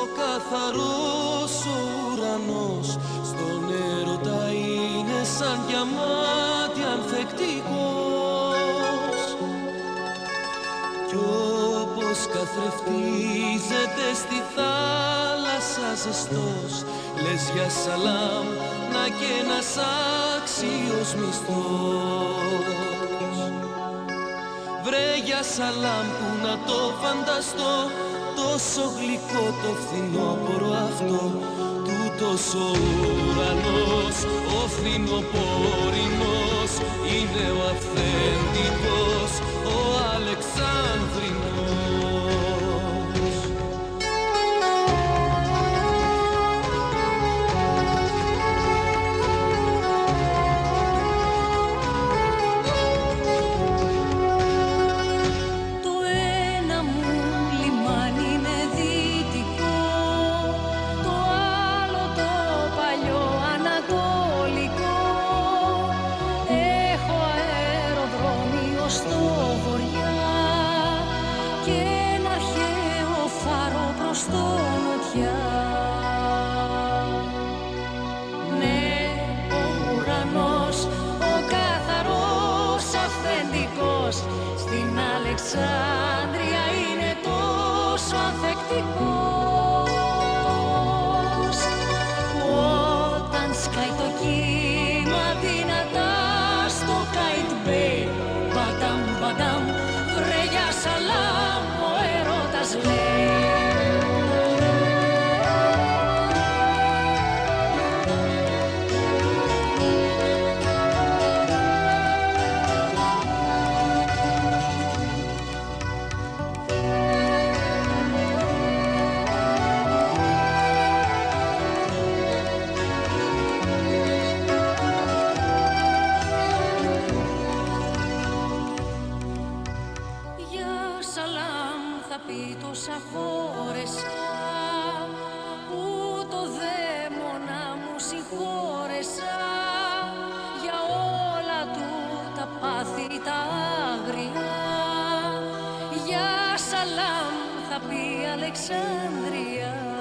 ο καθαρός ο ουρανός στον έρωτα είναι σαν διαμάντι ανθεκτικός. Κι όπως καθρεφτίζεται στη θάλασσα ζεστός, λες για σαλάμ να κι ένας άξιος μισθός. Βρε για σαλάμ που να το φανταστώ, τόσο γλυκό το φθινόπωρο αυτό, τούτος ο ουρανός, ο φθινοπορεινός, είναι ο αυθεντικός, ο Αλεξάνδρινος. Στην Αλεξάνδρεια είναι τόσο ανθεκτικός, που όταν σκάει το κύμα δυνατά στο Kite Bay, μπαταμ μπαταμ, βρε για σαλάμ ο έρωτας λέει. Τόσα χώρεσα που το δαίμονα μου συγχώρεσα, για όλα του τα πάθη τα άγρια. Για σαλάμ θα πει Αλεξάνδρεια.